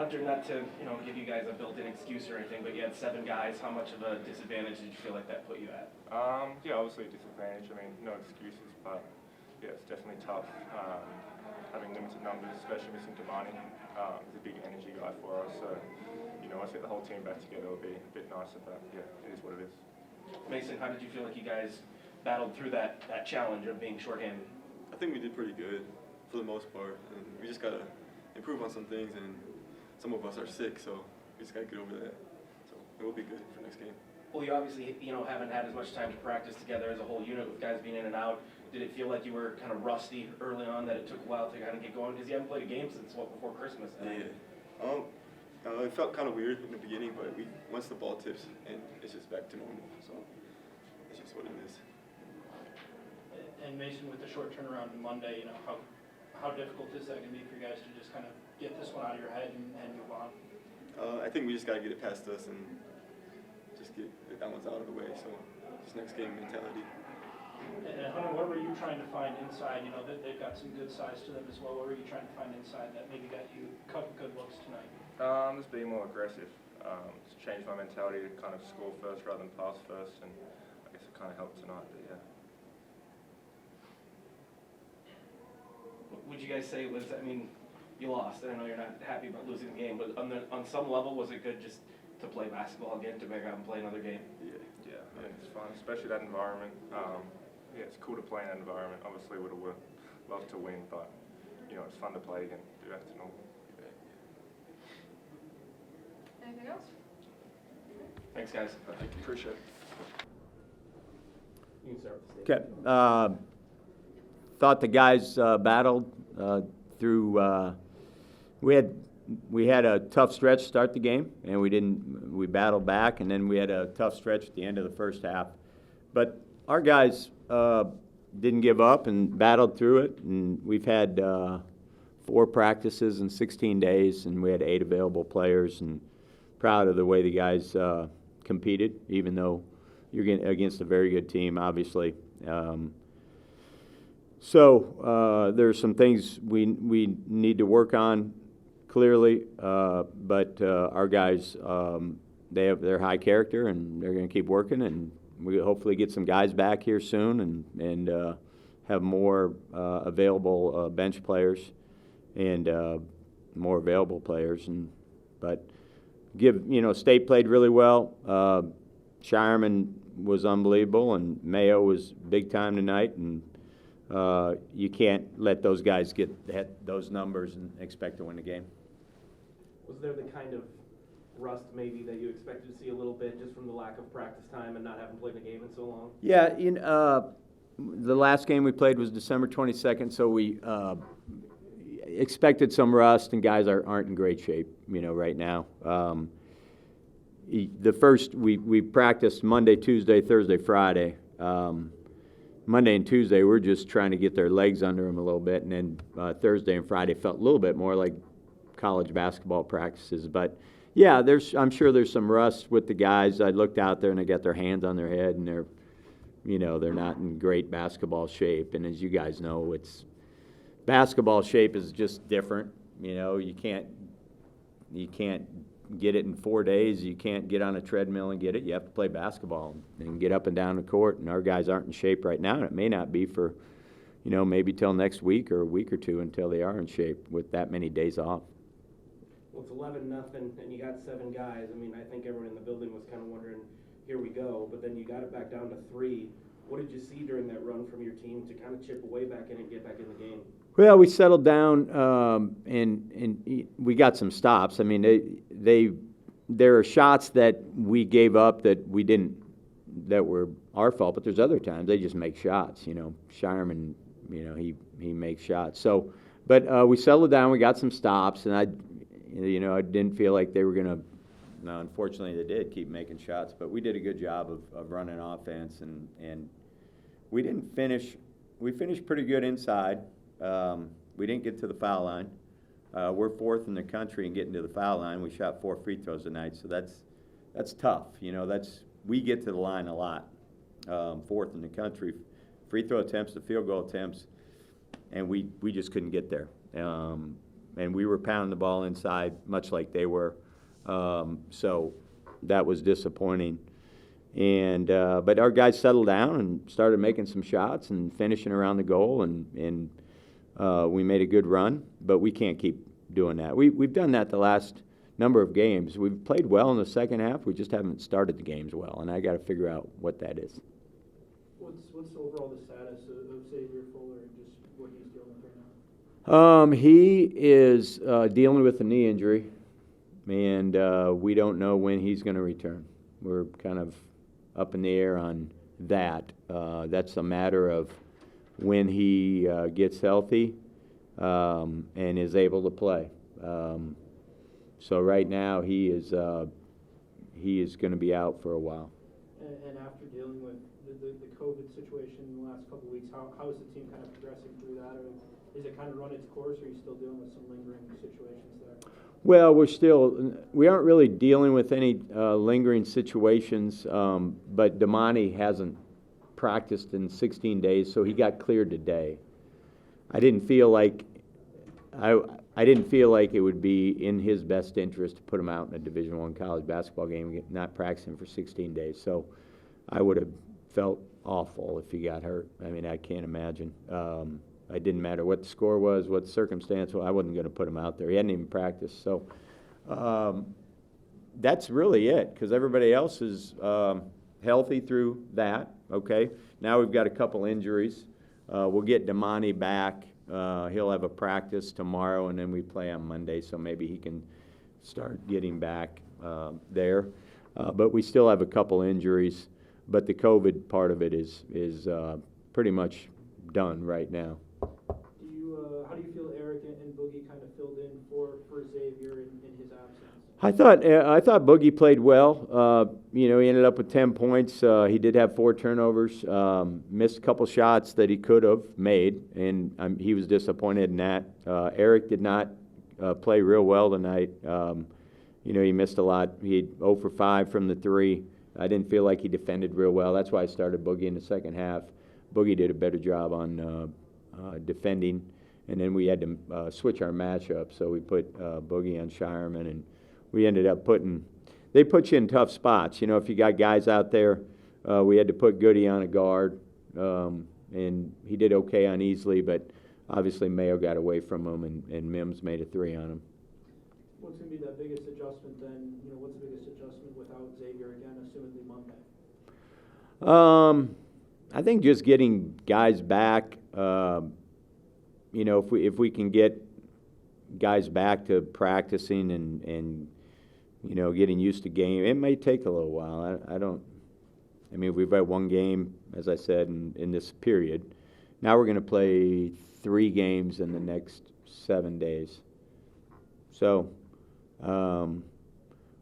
Hunter, not to give you guys a built-in excuse or anything, but you had 7 guys. How much of a disadvantage did you feel like that put you at? Yeah, obviously a disadvantage. I mean, no excuses, but yeah, it's definitely tough having limited numbers, especially missing Damani. He's a big energy guy for us, so once we get the whole team back together, it'll be a bit nicer. But yeah, it is what it is. Mason, how did you feel like you guys battled through that challenge of being shorthanded? I think we did pretty good for the most part, and we just gotta improve on some things. And some of us are sick, so we just gotta get over that. So it will be good for next game. Well, you obviously haven't had as much time to practice together as a whole unit with guys being in and out. Did it feel like you were kind of rusty early on, that it took a while to kind of get going? Because you haven't played a game since before Christmas. Yeah. It felt kind of weird in the beginning, but once the ball tips, and it's just back to normal. So it's just what it is. And Mason, with the short turnaround on Monday, how difficult is that going to be for you guys to just kind of get this one out of your head and move on? I think we just got to get it past us and just get that one's out of the way. So just next game mentality. And Hunter, what were you trying to find inside? They've got some good size to them as well. What were you trying to find inside that maybe got you a couple good looks tonight? Just being more aggressive. Just change my mentality to kind of score first rather than pass first, and I guess it kind of helped tonight. But yeah. Would you guys say it was? I mean, you lost. I know you're not happy about losing the game, but on some level, was it good just to play basketball again, to back out and play another game? Yeah. I mean, it's fun, especially that environment. Yeah, it's cool to play in that environment. Obviously, would have loved to win, but it's fun to play again. Do that to normal. Anything else? Thanks, guys. Thank you. Appreciate it. You can start with the state. Okay. Thought the guys battled through. We had a tough stretch to start the game, and we battled back, and then we had a tough stretch at the end of the first half. But our guys didn't give up and battled through it, and we've had 4 practices in 16 days, and we had 8 available players, and proud of the way the guys competed, even though you're getting against a very good team, obviously. So there's some things we need to work on, clearly, but our guys, they're high character, and they're going to keep working, and we hopefully get some guys back here soon and have more available bench players and more available players. But State played really well. Shireman was unbelievable, and Mayo was big time tonight, and you can't let those guys get those numbers and expect to win the game. Was there the kind of rust maybe that you expected to see a little bit just from the lack of practice time and not having played a game in so long? Yeah, the last game we played was December 22nd, so we expected some rust, and guys aren't in great shape, right now. The first we practiced Monday, Tuesday, Thursday, Friday. Monday and Tuesday we're just trying to get their legs under them a little bit, and then Thursday and Friday felt a little bit more like college basketball practices. But yeah, I'm sure there's some rust with the guys. I looked out there and they got their hands on their head, and they're not in great basketball shape. And as you guys know, basketball shape is just different. You can't get it in 4 days. You can't get on a treadmill and get it. You have to play basketball and get up and down the court. And our guys aren't in shape right now, and it may not be for, maybe till next week or a week or two until they are in shape with that many days off. Well, it's 11-0, and you got 7 guys. I mean, I think everyone in the building was kind of wondering, here we go. But then you got it back down to 3. What did you see during that run from your team to kind of chip away back in and get back in the game? Well, we settled down, and we got some stops. I mean, there are shots that we gave up that were our fault, but there's other times they just make shots. Shireman, he makes shots. So, but we settled down. We got some stops, and I didn't feel like they were going to. No, unfortunately, they did keep making shots, but we did a good job of running offense, and we didn't finish. We finished pretty good inside. We didn't get to the foul line. We're 4th in the country in getting to the foul line. We shot 4 free throws tonight, so that's tough. We get to the line a lot. 4th in the country, free throw attempts to field goal attempts, and we just couldn't get there. and we were pounding the ball inside, much like they were. So that was disappointing. And but our guys settled down and started making some shots and finishing around the goal, and we made a good run. But we can't keep doing that. We've done that the last number of games. We've played well in the second half. We just haven't started the games well, and I got to figure out what that is. What's overall the status of Xavier Fuller and just what he's dealing with right now? He is dealing with a knee injury, and we don't know when he's going to return. We're kind of up in the air on that. That's a matter of when he gets healthy and is able to play. So right now he is going to be out for a while. And after dealing with the COVID situation in the last couple of weeks, how is the team kind of progressing through that? Or is it kind of run its course, or are you still dealing with some lingering situations there? Well, we aren't really dealing with any lingering situations, but Damani hasn't practiced in 16 days, so he got cleared today. I didn't feel like it would be in his best interest to put him out in a Division I college basketball game, not practicing for 16 days. So I would have felt awful if he got hurt. I mean, I can't imagine. It didn't matter what the score was, what the circumstance was. I wasn't going to put him out there. He hadn't even practiced. So that's really it, because everybody else is healthy through that. Okay. Now we've got a couple injuries. We'll get Damani back. He'll have a practice tomorrow, and then we play on Monday, so maybe he can start getting back there. But we still have a couple injuries, but the COVID part of it is pretty much done right now. How do you feel Eric and Boogie kind of filled in for Xavier in his absence? I thought Boogie played well. He ended up with 10 points. He did have 4 turnovers, missed a couple shots that he could have made, and he was disappointed in that. Eric did not play real well tonight. He missed a lot. He had 0 for 5 from the 3. I didn't feel like he defended real well. That's why I started Boogie in the second half. Boogie did a better job on defending, and then we had to switch our matchup, so we put Boogie on Shireman, and we ended up they put you in tough spots. If you got guys out there, we had to put Goody on a guard, and he did okay on Easley, but obviously Mayo got away from him, and Mims made a 3 on him. What's going to be that biggest adjustment then? What's the biggest adjustment without Xavier again, assumedly Monday? I think just getting guys back. If we can get guys back to practicing and getting used to game, it may take a little while. We've had 1 game, as I said, in this period. Now we're going to play 3 games in the next 7 days. So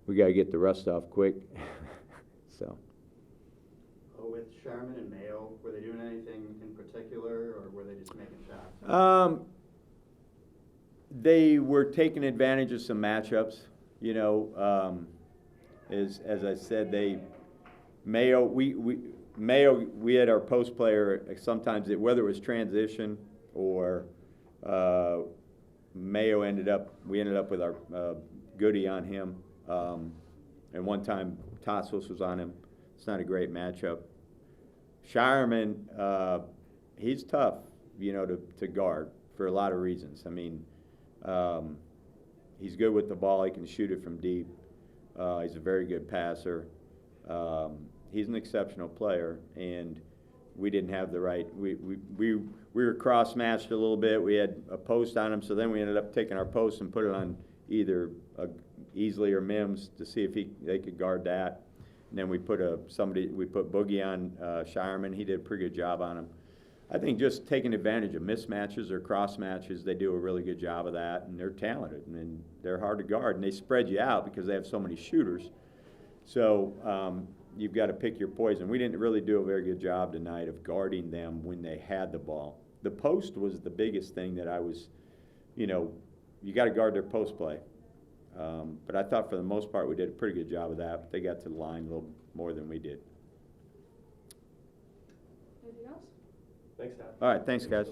we got to get the rust off quick. So. With Sherman and Mayo, were they doing anything in particular, or were they just making shots? They were taking advantage of some matchups. As I said, Mayo, we had our post player sometimes, whether it was transition or Mayo we ended up with our Goody on him, and one time Tassos was on him. It's not a great matchup. Shireman, he's tough, to guard for a lot of reasons. He's good with the ball. He can shoot it from deep. He's a very good passer. He's an exceptional player, and we didn't have the right. We were cross-matched a little bit. We had a post on him, so then we ended up taking our post and put it on either Easley or Mims to see if they could guard that. And then we put Boogie on Shireman. He did a pretty good job on him. I think just taking advantage of mismatches or cross matches, they do a really good job of that, and they're talented, and they're hard to guard, and they spread you out because they have so many shooters. So you've got to pick your poison. We didn't really do a very good job tonight of guarding them when they had the ball. The post was the biggest thing that I was, you got to guard their post play. But I thought for the most part we did a pretty good job of that, but they got to the line a little more than we did. Anything else? Thanks, Todd. All right, thanks, guys.